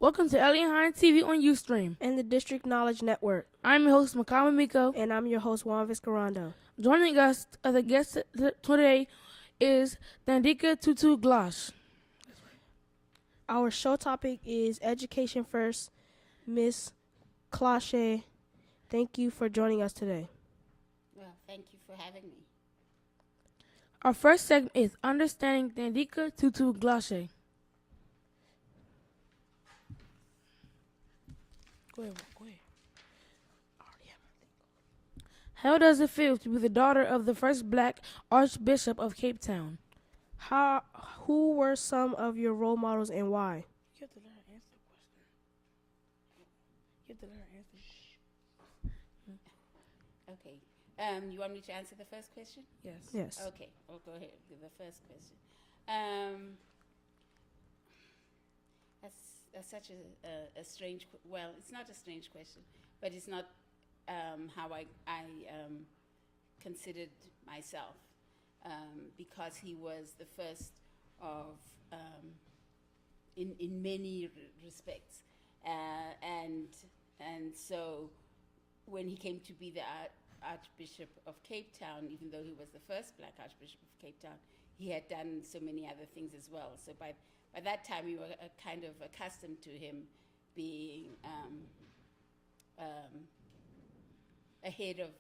Welcome to Alien Hine TV on Ustream. And the District Knowledge Network. I'm your host, Makama Miko. And I'm your host, Juan Viscarando. Joining us as a guest today is Thandeka TuTu Gxashe. Our show topic is Education First. Miss Gxashe, thank you for joining us today. Well, thank you for having me. Our first segment is Understanding Thandeka TuTu Gxashe. Go ahead. How does it feel to be the daughter of the first black Archbishop of Cape Town? Who were some of your role models and why? You have to let her answer the question. Okay. You want me to answer the first question? Yes. Okay, I'll go ahead with the first question. That's such a strange, well, it's not a strange question, but it's not how I considered myself, because he was the first of, in many respects, and so when he came to be the Archbishop of Cape Town, even though he was the first black Archbishop of Cape Town, he had done so many other things as well. So by that time, we were kind of accustomed to him being ahead of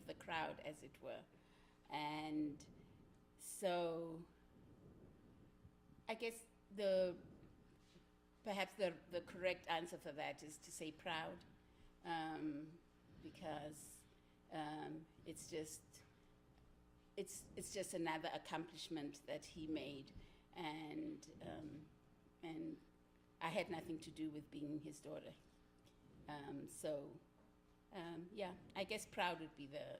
the crowd, as it were. And so I guess perhaps the correct answer for that is to say proud, because it's just another accomplishment that he made, and I had nothing to do with being his daughter. Yeah, I guess proud would be the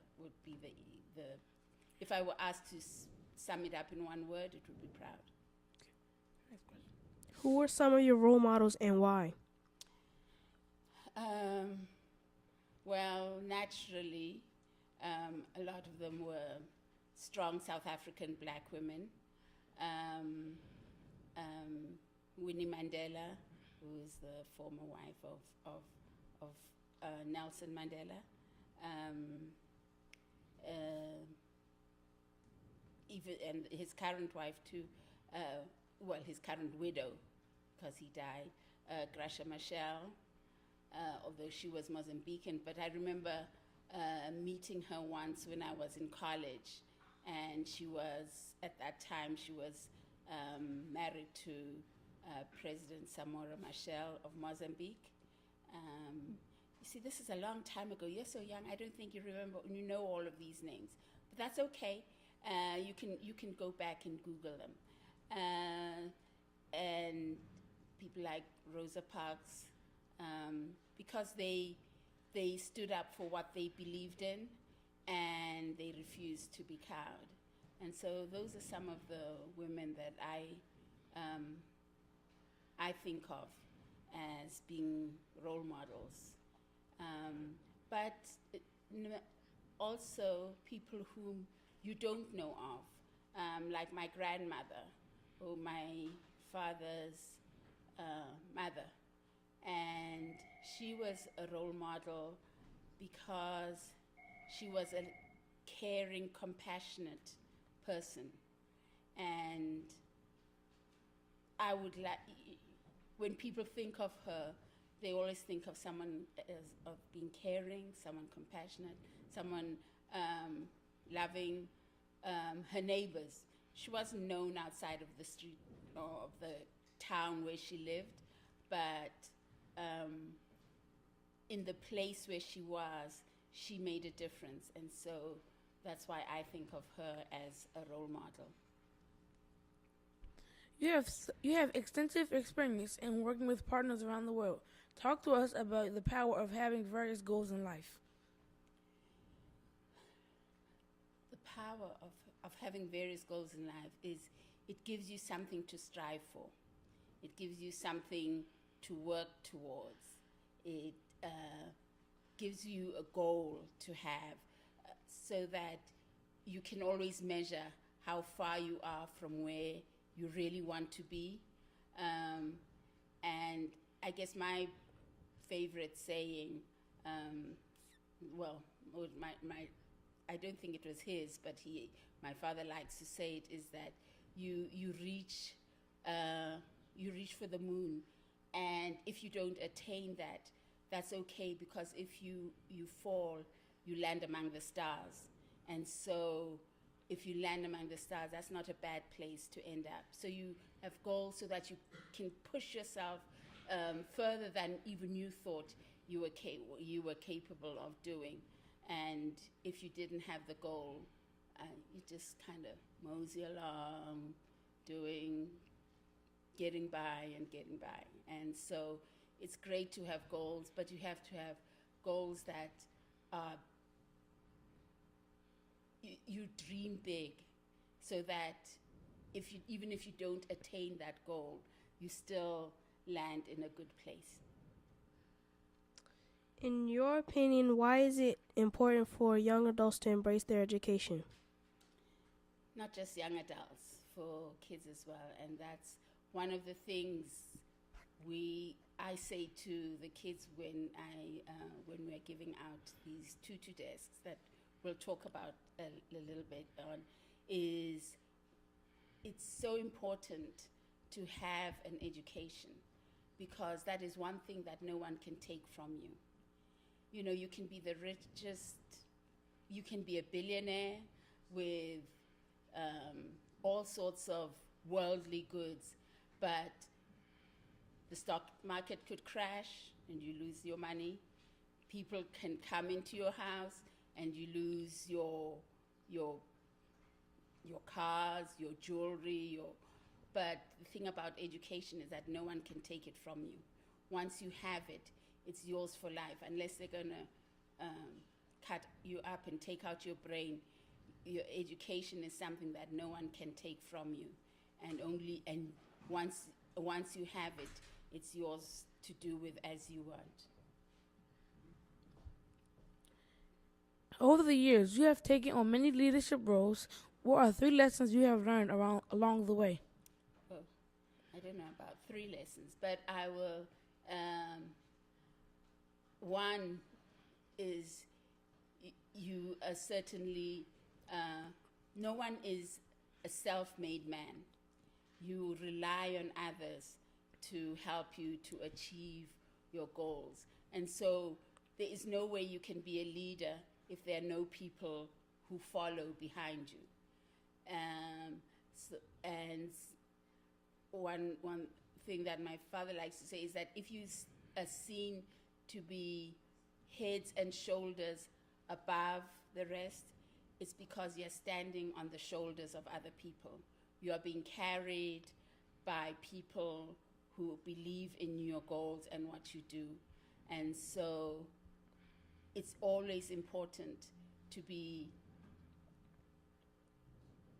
if I were asked to sum it up in one word, it would be proud. Next question. Who were some of your role models and why? Well, naturally, a lot of them were strong South African black women. Winnie Mandela, who is the former wife of Nelson Mandela. And his current wife too, his current widow, because he died, Gxashe, although she was Mozambican. But I remember meeting her once when I was in college, and at that time, she was married to President Samora Machel of Mozambique. You see, this is a long time ago. You're so young, I don't think you know all of these names. But that's okay. You can go back and Google them. And people like Rosa Parks, because they stood up for what they believed in, and they refused to be cowed. And so those are some of the women that I think of as being role models. But also people whom you don't know of, like my grandmother, or my father's mother. And she was a role model because she was a caring, compassionate person. And I would when people think of her, they always think of someone of being caring, someone compassionate, someone loving her neighbors. She wasn't known outside of the street or of the town where she lived, but in the place where she was, she made a difference. And so that's why I think of her as a role model. You have extensive experience in working with partners around the world. Talk to us about the power of having various goals in life. The power of having various goals in life is it gives you something to strive for. It gives you something to work towards. It gives you a goal to have, so that you can always measure how far you are from where you really want to be. And I guess my favorite saying, um, well, my I don't think it was his, but my father likes to say it, is that you reach for the moon, and if you don't attain that, that's okay, because if you fall, you land among the stars, and so if you land among the stars, that's not a bad place to end up. So you have goals so that you can push yourself further than even you thought you were capable of doing. And if you didn't have the goal, you just kind of mosey along, getting by and getting by. And so it's great to have goals, but you have to have goals that are, you dream big, so that even if you don't attain that goal, you still land in a good place. In your opinion, why is it important for young adults to embrace their education? Not just young adults, for kids as well. And that's one of the things I say to the kids when we're giving out these TuTu desks that we'll talk about a little bit on, is it's so important to have an education, because that is one thing that no one can take from you. You know, you can be the richest, you can be a billionaire with all sorts of worldly goods, but the stock market could crash and you lose your money. People can come into your house and you lose your cars, your jewelry, but the thing about education is that no one can take it from you. Once you have it, it's yours for life, unless they're gonna cut you up and take out your brain. Your education is something that no one can take from you, and once you have it, it's yours to do with as you want. Over the years, you have taken on many leadership roles. What are 3 lessons you have learned along the way? Oh, I don't know about 3 lessons, but I will. One is you are certainly, no one is a self-made man. You rely on others to help you to achieve your goals. And so there is no way you can be a leader if there are no people who follow behind you. And one thing that my father likes to say is that if you are seen to be heads and shoulders above the rest, it's because you're standing on the shoulders of other people. You are being carried by people who believe in your goals and what you do. And so it's always important to be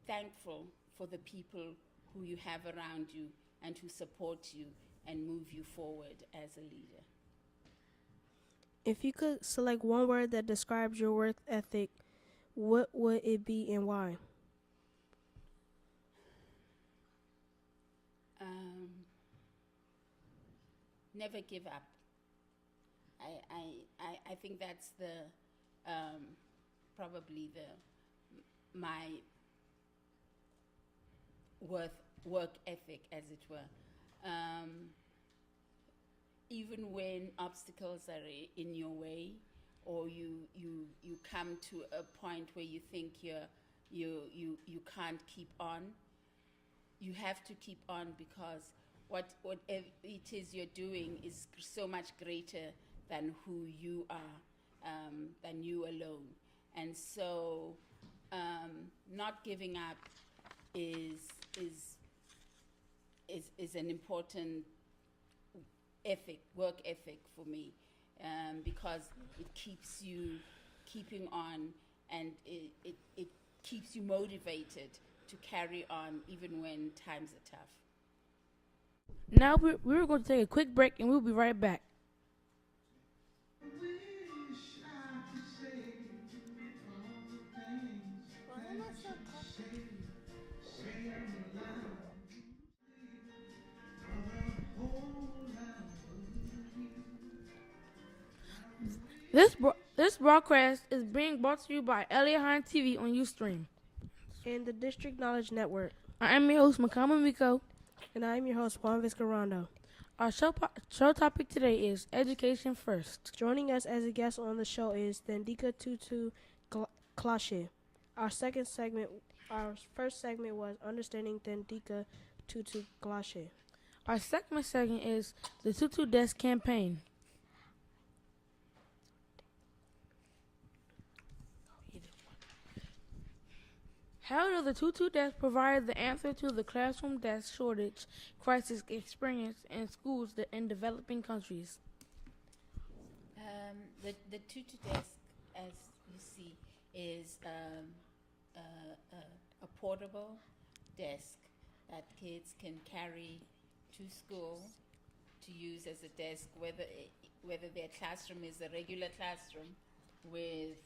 thankful for the people who you have around you and who support you and move you forward as a leader. If you could select one word that describes your work ethic, what would it be and why? Never give up. I think that's probably my work ethic, as it were. Even when obstacles are in your way, or you come to a point where you think you can't keep on, you have to keep on, because whatever it is you're doing is so much greater than who you are, than you alone. And so not giving up is an important work ethic for me, because it keeps you keeping on, and it keeps you motivated to carry on even when times are tough. Now we're going to take a quick break and we'll be right back. This broadcast is being brought to you by Elliot Hine TV on Ustream. And the District Knowledge Network. I am your host, Makama Miko. And I am your host, Juan Vizcarrando. Our show topic today is Education First. Joining us as a guest on the show is Thandeka TuTu Gxashe. Our first segment was Understanding Thandeka TuTu Gxashe. Our second segment is the TuTu Desk Campaign. How does the TuTu Desk provide the answer to the classroom desk shortage crisis experienced in schools in developing countries? The TuTu Desk, as you see, is a portable desk that kids can carry to school to use as a desk, whether their classroom is a regular classroom with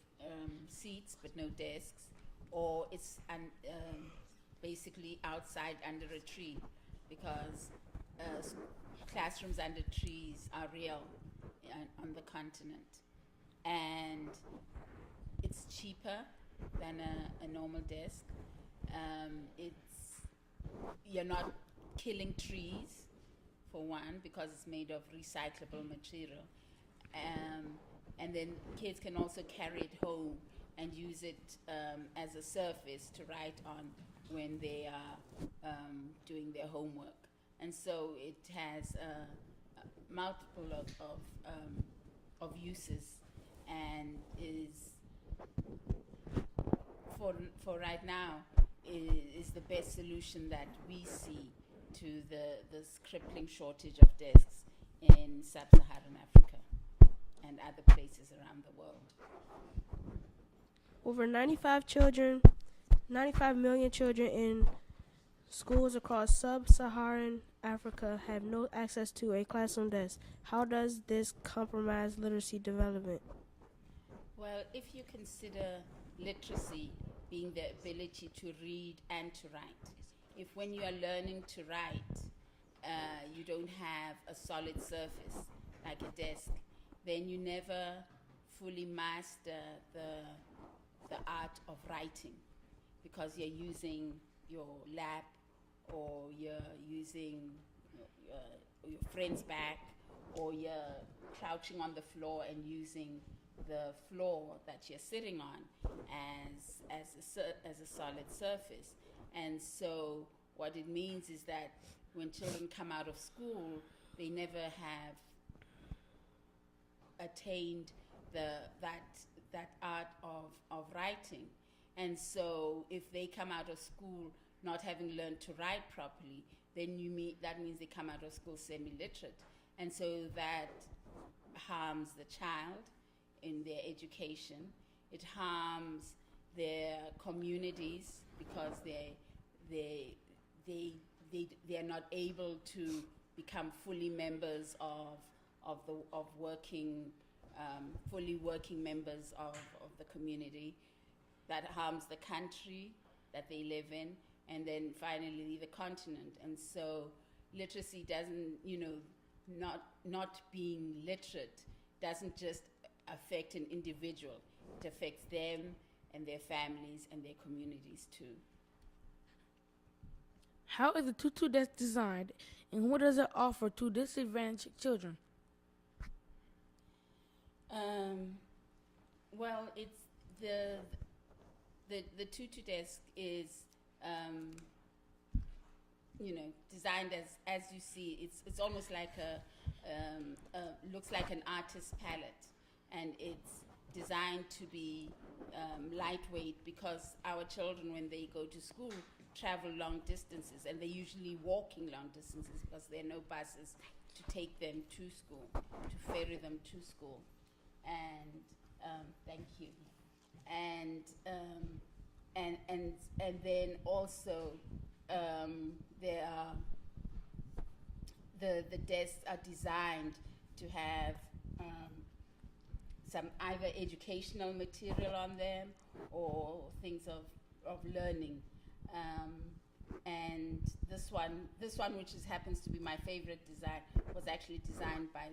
seats but no desks, or it's basically outside under a tree, because classrooms under trees are real on the continent. And it's cheaper than a normal desk. You're not killing trees, for one, because it's made of recyclable material. And then kids can also carry it home and use it as a surface to write on when they are doing their homework. And so it has multiple of uses, and is for right now is the best solution that we see to the crippling shortage of desks in sub-Saharan Africa and other places around the world. Over 95 million children in schools across sub-Saharan Africa have no access to a classroom desk. How does this compromise literacy development? Well, if you consider literacy being the ability to read and to write, if when you are learning to write, you don't have a solid surface like a desk, then you never fully master the art of writing, because you're using your lap, or you're using your friend's back, or you're crouching on the floor and using the floor that you're sitting on as a solid surface. And so what it means is that when children come out of school, they never have attained that art of writing. And so if they come out of school not having learned to write properly, then that means they come out of school semi-literate. And so that harms the child in their education. It harms their communities, because they are not able to become fully members fully working members of the community. That harms the country that they live in, and then finally the continent. And so literacy doesn't, not being literate doesn't just affect an individual, it affects them and their families and their communities too. How is the TuTu Desk designed, and what does it offer to disadvantaged children? Well, it's the TuTu Desk is designed as you see. It's almost like looks like an artist's palette, and it's designed to be lightweight, because our children, when they go to school, travel long distances, and they're usually walking long distances because there are no buses to take them to school, to ferry them to school. And thank you. And then also there are the desks are designed to have some either educational material on them or things of learning. And this one, which happens to be my favorite design, was actually designed by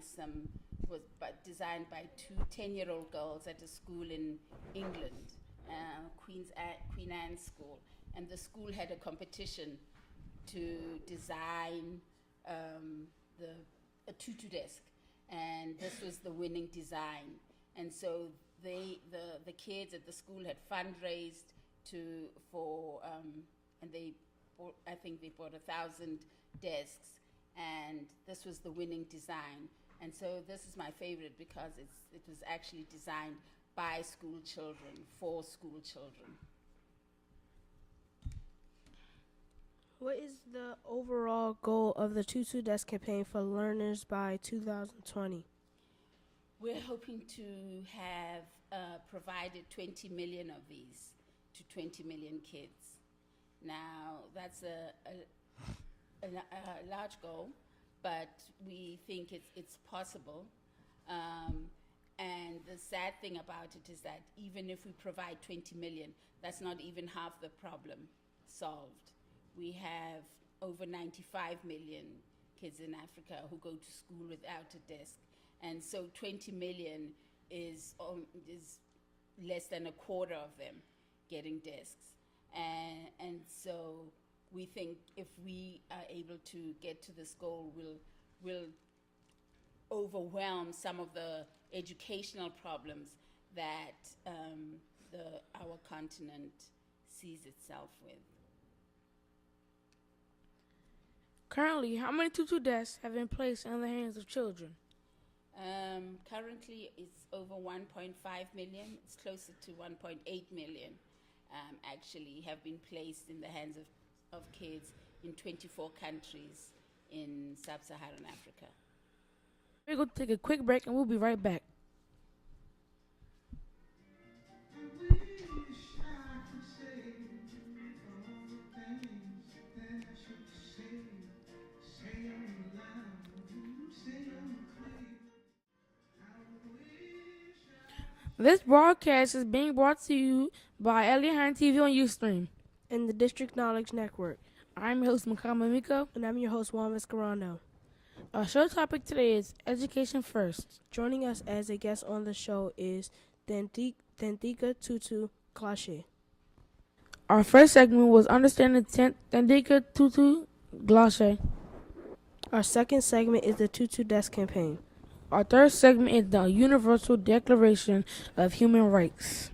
was designed by two 10-year-old girls at a school in England, Queen Anne's School. And the school had a competition to design a TuTu desk. And this was the winning design. And so the kids at the school had fundraised and I think they bought 1,000 desks, and this was the winning design. And so this is my favorite because it was actually designed by school children, for school children. What is the overall goal of the TuTu Desk campaign for learners by 2020? We're hoping to have provided 20 million of these to 20 million kids. Now, that's a large goal, but we think it's possible. And the sad thing about it is that even if we provide 20 million, that's not even half the problem solved. We have over 95 million kids in Africa who go to school without a desk. And so 20 million is less than a quarter of them getting desks. And so we think if we are able to get to this goal, we'll overwhelm some of the educational problems that our continent sees itself with. Currently, how many TuTu desks have been placed in the hands of children? Currently, it's over 1.5 million. It's closer to 1.8 million, actually, have been placed in the hands of kids in 24 countries in sub-Saharan Africa. We're going to take a quick break and we'll be right back. This broadcast is being brought to you by Elian TV on Ustream and the District Knowledge Network. I'm your host, Makama Miko. And I'm your host, Juan Vizcarrano. Our show topic today is Education First. Joining us as a guest on the show is Thandeka TuTu Gxashe. Our first segment was Understanding Thandeka TuTu Gxashe. Our second segment is the TuTu Desk campaign. Our third segment is the Universal Declaration of Human Rights.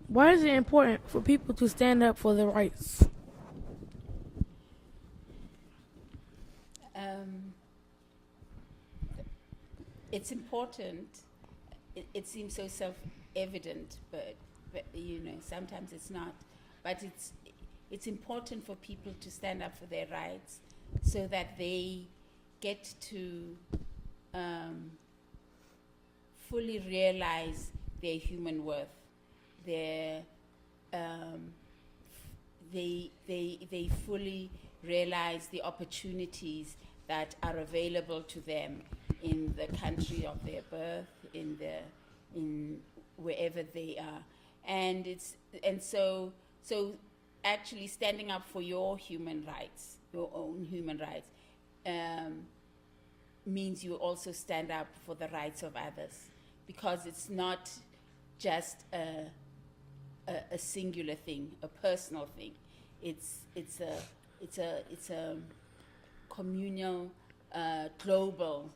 Why is it important for people to stand up for their rights? It's important. It seems so self-evident, but sometimes it's not. But it's important for people to stand up for their rights, so that they get to fully realize their human worth. They fully realize the opportunities that are available to them in the country of their birth, in wherever they are, and so actually standing up for your human rights, your own human rights, means you also stand up for the rights of others, because it's not just a singular thing, a personal thing. It's a communal, global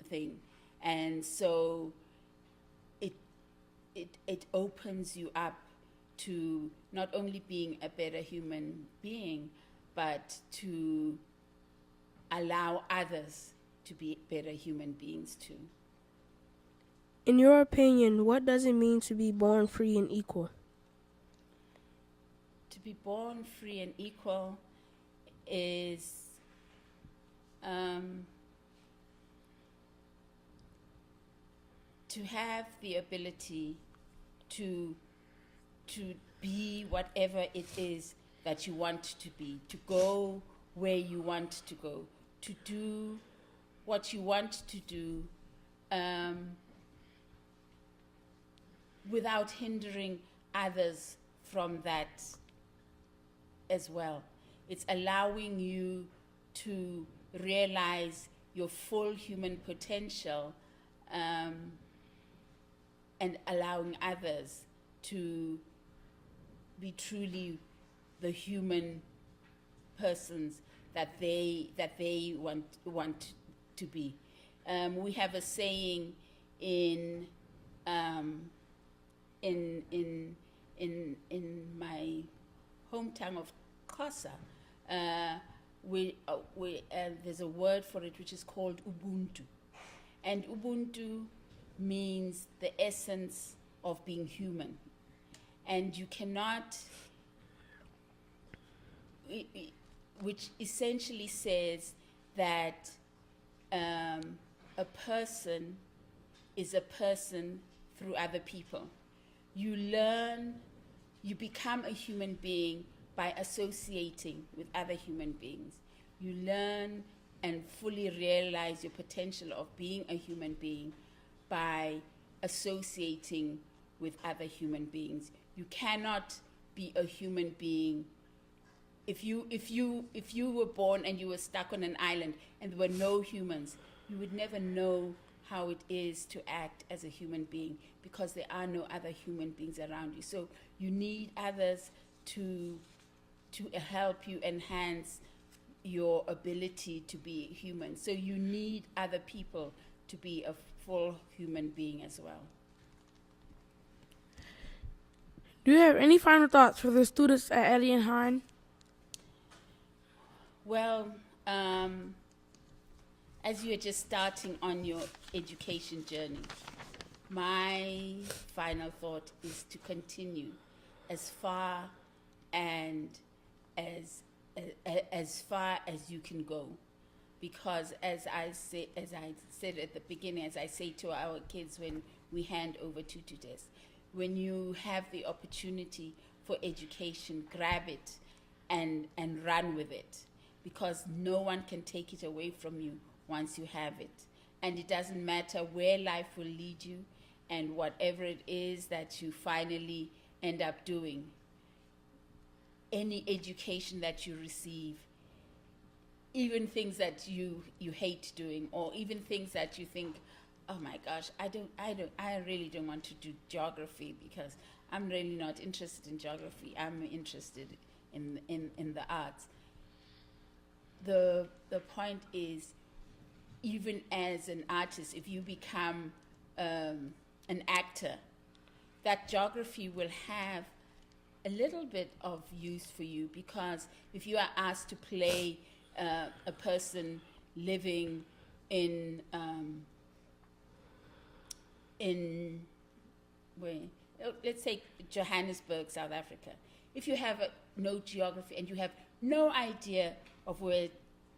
thing, and so it opens you up to not only being a better human being, but to allow others to be better human beings too. In your opinion, what does it mean to be born free and equal? To be born free and equal is to have the ability to be whatever it is that you want to be, to go where you want to go, to do what you want to do, without hindering others from that as well. It's allowing you to realize your full human potential, and allowing others to be truly the human persons that they want to be. We have a saying in my hometown of Xhosa. There's a word for it which is called Ubuntu, and Ubuntu means the essence of being human, and you cannot, which essentially says that a person is a person through other people. You become a human being by associating with other human beings. You learn and fully realize your potential of being a human being by associating with other human beings. You cannot be a human being if you were born and you were stuck on an island and there were no humans. You would never know how it is to act as a human being because there are no other human beings around you. So you need others to help you enhance your ability to be human. So you need other people to be a full human being as well. Do you have any final thoughts for the students at Alien Hine? Well, as you're just starting on your education journey, my final thought is to continue as far and as far as you can go, because as I said at the beginning, as I say to our kids when we hand over TuTu desks, when you have the opportunity for education, grab it and run with it, because no one can take it away from you once you have it. And it doesn't matter where life will lead you and whatever it is that you finally end up doing. Any education that you receive, even things that you hate doing, or even things that you think, oh my gosh, I really don't want to do geography because I'm really not interested in geography. I'm interested in the arts. The point is, even as an artist, if you become an actor, that geography will have a little bit of use for you, because if you are asked to play a person living in let's say Johannesburg, South Africa, if you have no geography and you have no idea of where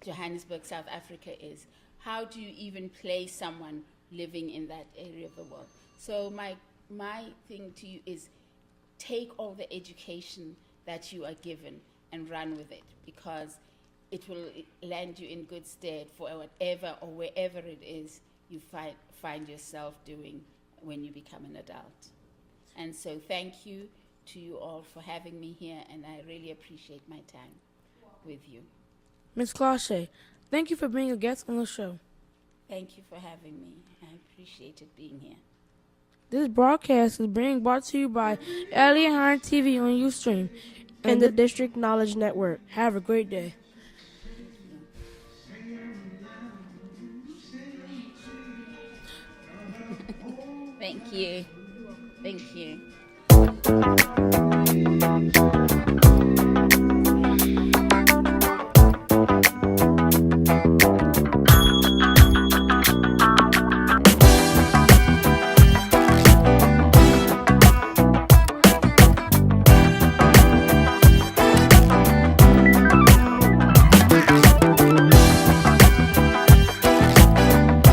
Johannesburg, South Africa is, how do you even play someone living in that area of the world? So my thing to you is, take all the education that you are given and run with it, because it will land you in good stead for whatever or wherever it is you find yourself doing when you become an adult. And so thank you to you all for having me here, and I really appreciate my time with you. Ms. Gxashe, thank you for being a guest on the show. Thank you for having me. I appreciated being here. This broadcast is being brought to you by Alien Hine TV on Ustream and the District Knowledge Network. Have a great day. Thank you. Thank you.